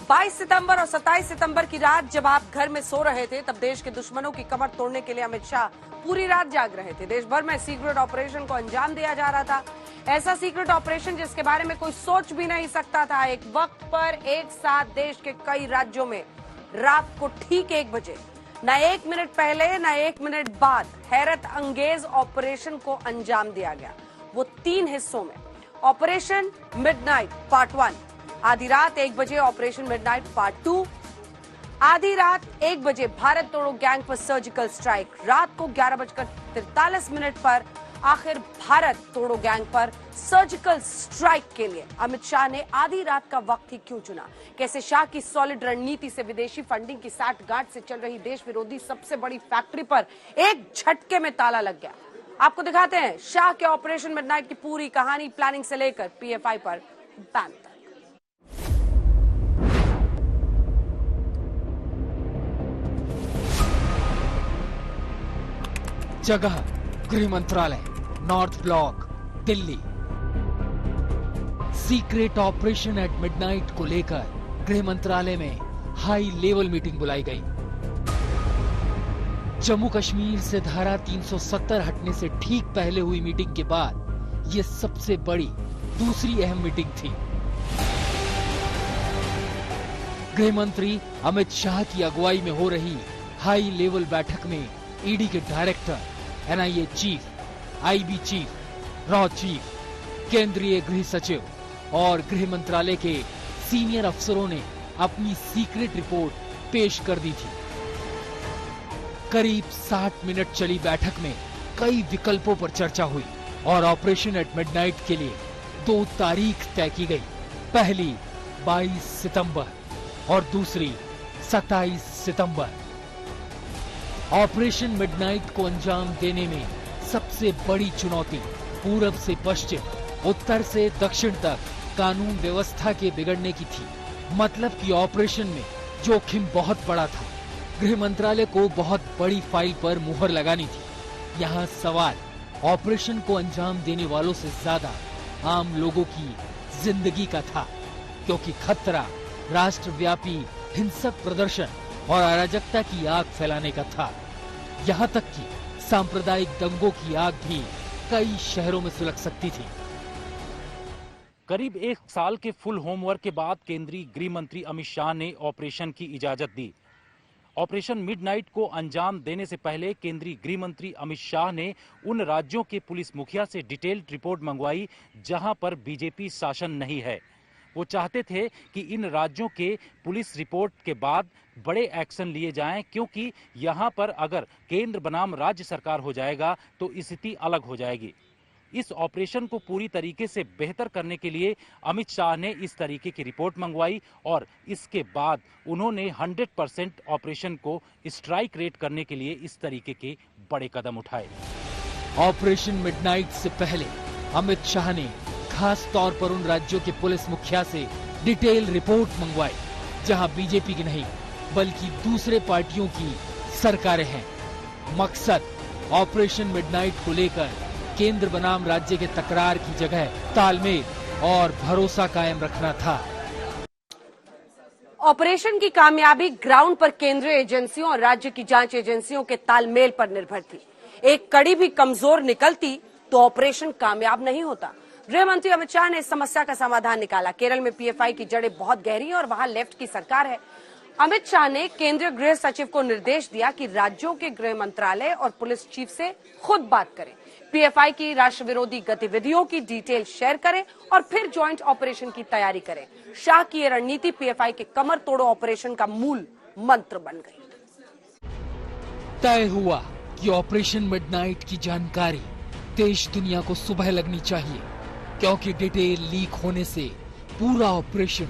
22 सितंबर और 27 सितंबर की रात जब आप घर में सो रहे थे, तब देश के दुश्मनों की कमर तोड़ने के लिए अमित शाह पूरी रात जाग रहे थे। देश भर में सीक्रेट ऑपरेशन को अंजाम दिया जा रहा था। ऐसा सीक्रेट ऑपरेशन जिसके बारे में कोई सोच भी नहीं सकता था। एक वक्त पर एक साथ देश के कई राज्यों में रात को ठीक 1 बजे, न 1 मिनट पहले न 1 मिनट बाद, हैरत अंगेज ऑपरेशन को अंजाम दिया गया। वो 3 हिस्सों में। ऑपरेशन मिडनाइट पार्ट 1, आधी रात 1 बजे ऑपरेशन मिडनाइट पार्ट 2, आधी रात 1 बजे भारत तोड़ो गैंग पर सर्जिकल स्ट्राइक। रात को 11:43 पर आखिर भारत तोड़ो गैंग पर सर्जिकल स्ट्राइक के लिए अमित शाह ने आधी रात का वक्त ही क्यों चुना? कैसे शाह की सॉलिड रणनीति से विदेशी फंडिंग की साठगांठ से चल रही देश विरोधी सबसे बड़ी फैक्ट्री पर एक झटके में ताला लग गया। आपको दिखाते हैं शाह के ऑपरेशन मिडनाइट की पूरी कहानी, प्लानिंग से लेकर पीएफआई पर बैन तक। जगह गृह मंत्रालय, north block, Delhi. Secret operation at midnight को लेकर गृह मंत्रालय में हाई लेवल मीटिंग बुलाई गई। जम्मू कश्मीर से धारा 370 हटने से ठीक पहले हुई मीटिंग के बाद ये सबसे बड़ी दूसरी अहम मीटिंग थी। गृह मंत्री अमित शाह की अगुवाई में हो रही हाई लेवल बैठक में ईडी के director, NIA chief, IB chief, raw chief, केंद्रीय गृह सचिव और गृह मंत्रालय के सीनियर अफसरों ने अपनी सीक्रेट रिपोर्ट पेश कर दी थी। करीब 60 मिनट चली बैठक में कई विकल्पों पर चर्चा हुई और ऑपरेशन एट मिडनाइट के लिए 2 तारीख तय की गई। पहली 22 सितंबर और दूसरी 27 सितंबर। ऑपरेशन मिडनाइट को अंजाम देने में सबसे बड़ी चुनौती पूरब से पश्चिम, उत्तर से दक्षिण तक कानून व्यवस्था के बिगड़ने की थी। मतलब कि ऑपरेशन में जोखिम बहुत बड़ा था। गृह मंत्रालय को बहुत बड़ी फाइल पर मुहर लगानी थी। यहाँ सवाल ऑपरेशन को अंजाम देने वालों से ज्यादा आम लोगों की जिंदगी का था, क्योंकि खतरा राष्ट्रव्यापी हिंसक प्रदर्शन और अराजकता की आग फैलाने का था। यहाँ तक कि सांप्रदायिक दंगों की आग भी कई शहरों में सुलग सकती थी। करीब 1 साल के फुल होमवर्क के बाद केंद्रीय गृह मंत्री अमित शाह ने ऑपरेशन की इजाजत दी। ऑपरेशन मिडनाइट को अंजाम देने से पहले केंद्रीय गृह मंत्री अमित शाह ने उन राज्यों के पुलिस मुखिया से डिटेल्ड रिपोर्ट मंगवाई जहां पर बीजेपी शासन नहीं है। वो चाहते थे कि इन राज्यों के पुलिस रिपोर्ट के बाद बड़े एक्शन लिए जाएं, क्योंकि यहां पर अगर केंद्र बनाम राज्य सरकार हो जाएगा तो स्थिति अलग हो जाएगी। इस ऑपरेशन को पूरी तरीके से बेहतर करने के लिए अमित शाह ने इस तरीके की रिपोर्ट मंगवाई और इसके बाद उन्होंने 100% ऑपरेशन को स्ट्राइक रेट करने के लिए इस तरीके के बड़े कदम उठाए। ऑपरेशन मिडनाइट से पहले अमित शाह ने खास तौर पर उन राज्यों के पुलिस मुखिया से डिटेल रिपोर्ट मंगवाई जहां बीजेपी की नहीं बल्कि दूसरे पार्टियों की सरकारें हैं। मकसद ऑपरेशन मिडनाइट को लेकर केंद्र बनाम राज्य के तकरार की जगह तालमेल और भरोसा कायम रखना था। ऑपरेशन की कामयाबी ग्राउंड पर केंद्रीय एजेंसियों और राज्य की जांच एजेंसियों के तालमेल पर निर्भर थी। एक कड़ी भी कमजोर निकलती तो ऑपरेशन कामयाब नहीं होता। गृह मंत्री अमित शाह ने इस समस्या का समाधान निकाला। केरल में पीएफआई की जड़ें बहुत गहरी हैं और वहां लेफ्ट की सरकार है। अमित शाह ने केंद्रीय गृह सचिव को निर्देश दिया कि राज्यों के गृह मंत्रालय और पुलिस चीफ से खुद बात करें, पीएफआई की राष्ट्र विरोधी गतिविधियों की डिटेल शेयर करें और फिर ज्वाइंट ऑपरेशन की तैयारी करें। शाह की ये रणनीति पीएफआई के कमर तोड़ो ऑपरेशन का मूल मंत्र बन गई। तय हुआ कि ऑपरेशन मिडनाइट की जानकारी देश दुनिया को सुबह लगनी चाहिए, क्योंकि डिटेल लीक होने से पूरा ऑपरेशन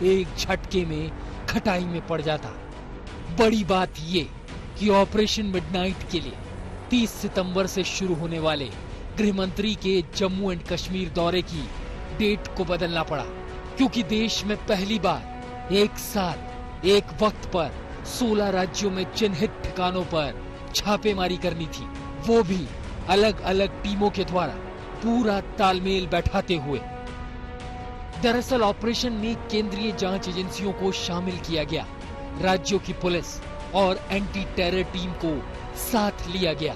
एक झटके में खटाई में पड़ जाता। बड़ी बात ये कि ऑपरेशन मिडनाइट के लिए 30 सितंबर से शुरू होने वाले गृह मंत्री के जम्मू एंड कश्मीर दौरे की डेट को बदलना पड़ा, क्योंकि देश में पहली बार एक साथ एक वक्त पर 16 राज्यों में चिन्हित ठिकानों पर छापेमारी करनी थी, वो भी अलग अलग टीमों के द्वारा पूरा तालमेल बैठाते हुए। दरअसल ऑपरेशन में केंद्रीय जांच एजेंसियों को शामिल किया गया, राज्यों की पुलिस और एंटी टेरर टीम को साथ लिया गया।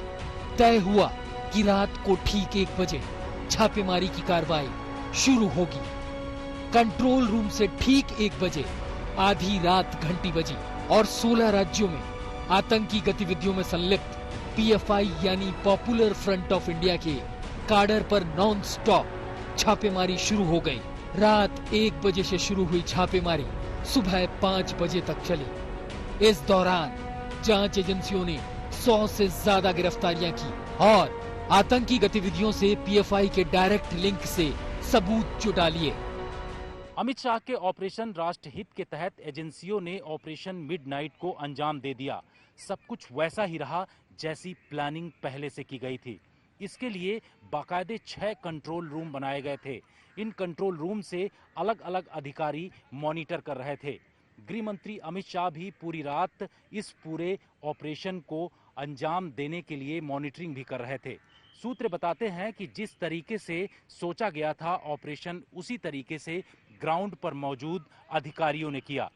तय हुआ कि रात को ठीक 1 बजे छापेमारी की कार्रवाई शुरू होगी। कंट्रोल रूम से ठीक 1 बजे आधी रात घंटी बजी और 16 राज्यों में आतंकी गतिविधियों में संलिप्त पीएफआई यानी पॉपुलर फ्रंट ऑफ इंडिया के काडर पर नॉन स्टॉप छापेमारी शुरू हो गई। रात 1 बजे से शुरू हुई छापेमारी सुबह 5 बजे तक चली। इस दौरान जांच एजेंसियों ने 100 से ज्यादा गिरफ्तारियां की और आतंकी गतिविधियों से पीएफआई के डायरेक्ट लिंक से सबूत जुटा लिए। अमित शाह के ऑपरेशन राष्ट्रहित के तहत एजेंसियों ने ऑपरेशन मिडनाइट को अंजाम दे दिया। सब कुछ वैसा ही रहा जैसी प्लानिंग पहले से की गई थी। इसके लिए बाकायदे 6 कंट्रोल रूम बनाए गए थे। इन कंट्रोल रूम से अलग अलग अधिकारी मॉनिटर कर रहे थे। गृह मंत्री अमित शाह भी पूरी रात इस पूरे ऑपरेशन को अंजाम देने के लिए मॉनिटरिंग भी कर रहे थे। सूत्र बताते हैं कि जिस तरीके से सोचा गया था ऑपरेशन, उसी तरीके से ग्राउंड पर मौजूद अधिकारियों ने किया।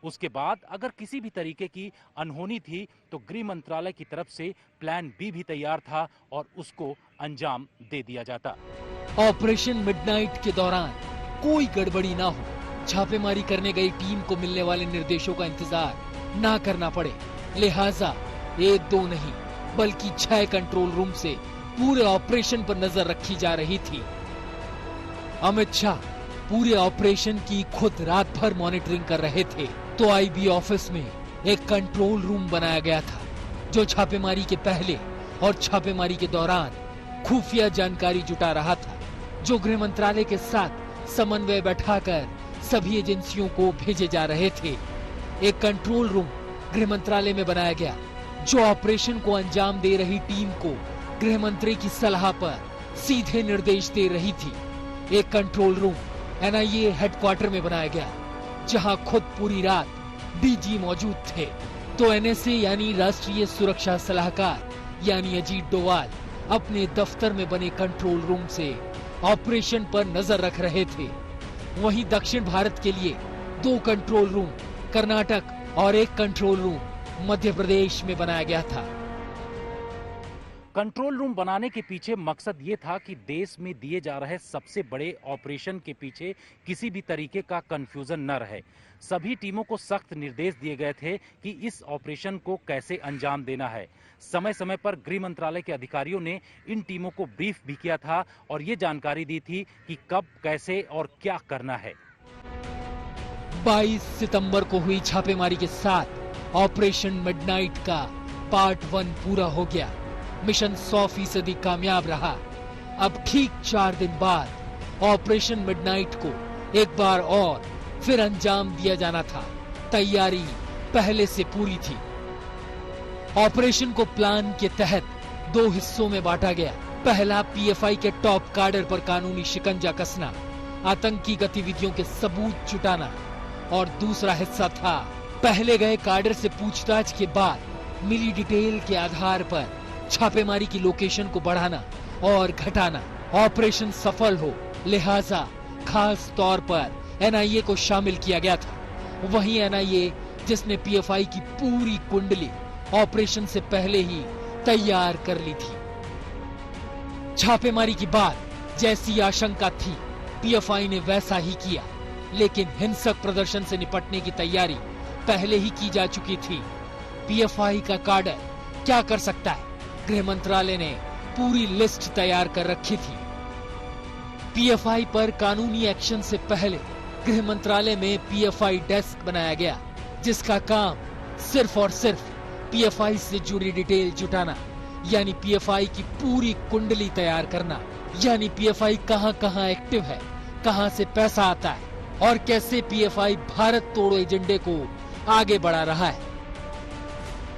उसके बाद अगर किसी भी तरीके की अनहोनी थी तो गृह मंत्रालय की तरफ से प्लान बी भी तैयार था और उसको अंजाम दे दिया जाता। ऑपरेशन मिडनाइट के दौरान कोई गड़बड़ी ना हो, छापेमारी करने गई टीम को मिलने वाले निर्देशों का इंतजार ना करना पड़े, लिहाजा 1-2 नहीं बल्कि 6 कंट्रोल रूम से पूरे ऑपरेशन पर नजर रखी जा रही थी। अमित शाह पूरे ऑपरेशन की खुद रात भर मॉनिटरिंग कर रहे थे तो आईबी ऑफिस में एक कंट्रोल रूम बनाया गया था जो छापेमारी के पहले और छापेमारी के दौरान खुफिया जानकारी जुटा रहा था, जो गृह मंत्रालय के साथ समन्वय बैठाकर सभी एजेंसियों को भेजे जा रहे थे। एक कंट्रोल रूम गृह मंत्रालय में बनाया गया जो ऑपरेशन को अंजाम दे रही टीम को गृह मंत्री की सलाह पर सीधे निर्देश दे रही थी। एक कंट्रोल रूम एनआईए हेडक्वार्टर में बनाया गया जहां खुद पूरी रात डीजी मौजूद थे तो एनएसए यानी राष्ट्रीय सुरक्षा सलाहकार यानी अजीत डोवाल अपने दफ्तर में बने कंट्रोल रूम से ऑपरेशन पर नजर रख रहे थे। वहीं दक्षिण भारत के लिए 2 कंट्रोल रूम कर्नाटक और एक कंट्रोल रूम मध्य प्रदेश में बनाया गया था। कंट्रोल रूम बनाने के पीछे मकसद ये था कि देश में दिए जा रहे सबसे बड़े ऑपरेशन के पीछे किसी भी तरीके का कंफ्यूजन न रहे। सभी टीमों को सख्त निर्देश दिए गए थे कि इस ऑपरेशन को कैसे अंजाम देना है। समय समय पर गृह मंत्रालय के अधिकारियों ने इन टीमों को ब्रीफ भी किया था और ये जानकारी दी थी कि कब, कैसे और क्या करना है। 22 सितंबर को हुई छापेमारी के साथ ऑपरेशन मिडनाइट का पार्ट 1 पूरा हो गया। मिशन 100% कामयाब रहा। अब ठीक 4 दिन बाद ऑपरेशन मिडनाइट को एक बार और फिर अंजाम दिया जाना था। तैयारी पहले से पूरी थी। ऑपरेशन को प्लान के तहत 2 हिस्सों में बांटा गया। पहला पीएफआई के टॉप काडर पर कानूनी शिकंजा कसना, आतंकी गतिविधियों के सबूत जुटाना और दूसरा हिस्सा था पहले गए काडर से पूछताछ के बाद मिली डिटेल के आधार पर छापेमारी की लोकेशन को बढ़ाना और घटाना। ऑपरेशन सफल हो लिहाजा खास तौर पर एनआईए को शामिल किया गया था। वहीं एनआईए जिसने पीएफआई की पूरी कुंडली ऑपरेशन से पहले ही तैयार कर ली थी। छापेमारी की बाद जैसी आशंका थी पीएफआई ने वैसा ही किया, लेकिन हिंसक प्रदर्शन से निपटने की तैयारी पहले ही की जा चुकी थी। पीएफआई का काडर क्या कर सकता है, गृह मंत्रालय ने पूरी लिस्ट तैयार कर रखी थी। पीएफआई पर कानूनी एक्शन से पहले गृह मंत्रालय में पीएफआई डेस्क बनाया गया जिसका काम सिर्फ और सिर्फ पीएफआई से जुड़ी डिटेल जुटाना, यानी पीएफआई की पूरी कुंडली तैयार करना, यानी पीएफआई कहां-कहां एक्टिव है, कहां से पैसा आता है और कैसे पीएफआई भारत तोड़ो एजेंडे को आगे बढ़ा रहा है।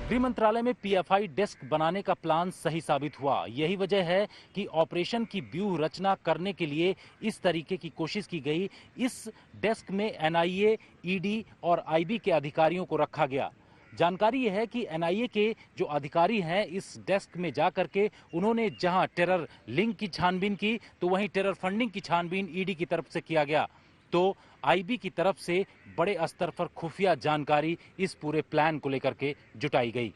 गृह मंत्रालय में पीएफआई डेस्क बनाने का प्लान सही साबित हुआ। यही वजह है कि ऑपरेशन की व्यूह रचना करने के लिए इस तरीके की कोशिश की गई। इस डेस्क में एनआईए, ईडी और आईबी के अधिकारियों को रखा गया। जानकारी यह है कि एनआईए के जो अधिकारी हैं इस डेस्क में जाकर के उन्होंने जहां टेरर लिंक की छानबीन की तो वहीं टेरर फंडिंग की छानबीन ईडी की तरफ से किया गया। तो आईबी की तरफ से बड़े स्तर पर खुफिया जानकारी इस पूरे प्लान को लेकर के जुटाई गई।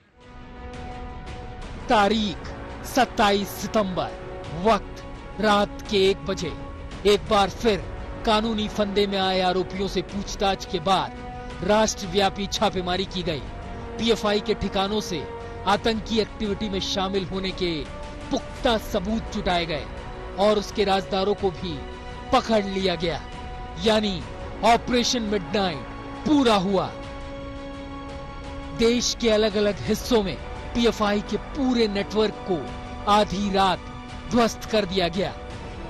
तारीख 27 सितंबर, वक्त रात के 1 बजे। एक बार फिर कानूनी फंदे में आए आरोपियों से पूछताछ के बाद राष्ट्रव्यापी छापेमारी की गई। पीएफआई के ठिकानों से आतंकी एक्टिविटी में शामिल होने के पुख्ता सबूत जुटाए गए और उसके राजदारों को भी पकड़ लिया गया। यानी ऑपरेशन मिडनाइट पूरा हुआ। देश के अलग अलग हिस्सों में पीएफआई के पूरे नेटवर्क को आधी रात ध्वस्त कर दिया गया।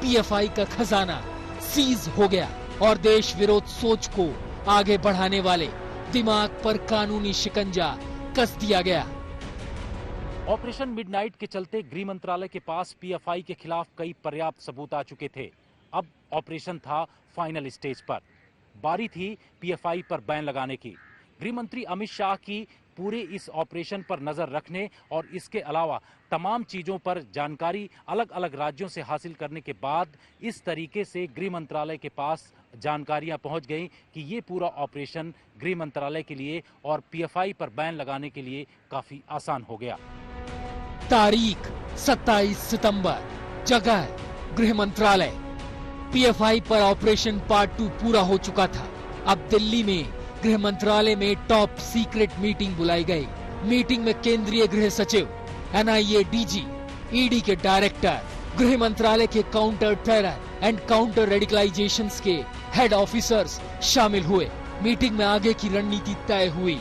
पीएफआई का खजाना सीज हो गया और देश विरोध सोच को आगे बढ़ाने वाले दिमाग पर कानूनी शिकंजा कस दिया गया। ऑपरेशन मिडनाइट के चलते गृह मंत्रालय के पास पीएफआई के खिलाफ कई पर्याप्त सबूत आ चुके थे। अब ऑपरेशन था फाइनल स्टेज पर। बारी थी पीएफआई पर बैन लगाने की। गृह मंत्री अमित शाह की पूरे इस ऑपरेशन पर नजर रखने और इसके अलावा तमाम चीजों पर जानकारी अलग अलग राज्यों से हासिल करने के बाद इस तरीके से गृह मंत्रालय के पास जानकारियां पहुंच गई कि ये पूरा ऑपरेशन गृह मंत्रालय के लिए और पीएफआई पर बैन लगाने के लिए काफी आसान हो गया। तारीख 27 सितंबर, जगह गृह मंत्रालय। पीएफआई पर ऑपरेशन पार्ट 2 पूरा हो चुका था। अब दिल्ली में गृह मंत्रालय में टॉप सीक्रेट मीटिंग बुलाई गई। मीटिंग में केंद्रीय गृह सचिव, एनआईए डीजी, ईडी के डायरेक्टर, गृह मंत्रालय के काउंटर टेरर एंड काउंटर रेडिकलाइजेशंस के हेड ऑफिसर्स शामिल हुए। मीटिंग में आगे की रणनीति तय हुई।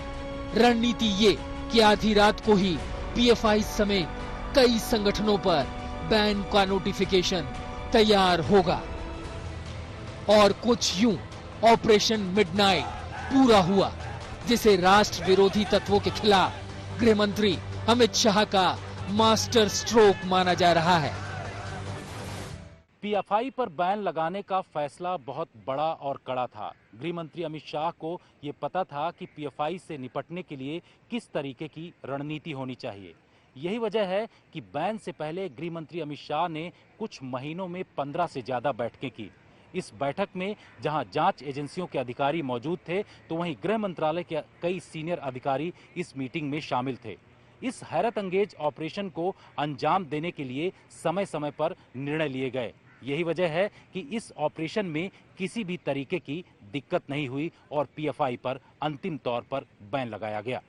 रणनीति ये कि आधी रात को ही पीएफआई समेत कई संगठनों पर बैन का नोटिफिकेशन तैयार होगा और कुछ यूं ऑपरेशन मिडनाइट पूरा हुआ, जिसे राष्ट्र विरोधी तत्वों के खिलाफ गृह मंत्री अमित शाह का मास्टर स्ट्रोक माना जा रहा है। पीएफआई पर बैन लगाने का फैसला बहुत बड़ा और कड़ा था। गृह मंत्री अमित शाह को ये पता था कि पीएफआई से निपटने के लिए किस तरीके की रणनीति होनी चाहिए। यही वजह है कि बैन से पहले गृह मंत्री अमित शाह ने कुछ महीनों में 15 से ज्यादा बैठकें की। इस बैठक में जहां जांच एजेंसियों के अधिकारी मौजूद थे, तो वहीं गृह मंत्रालय के कई सीनियर अधिकारी इस मीटिंग में शामिल थे। इस हैरत अंगेज ऑपरेशन को अंजाम देने के लिए समय समय पर निर्णय लिए गए। यही वजह है कि इस ऑपरेशन में किसी भी तरीके की दिक्कत नहीं हुई और पीएफआई पर अंतिम तौर पर बैन लगाया गया।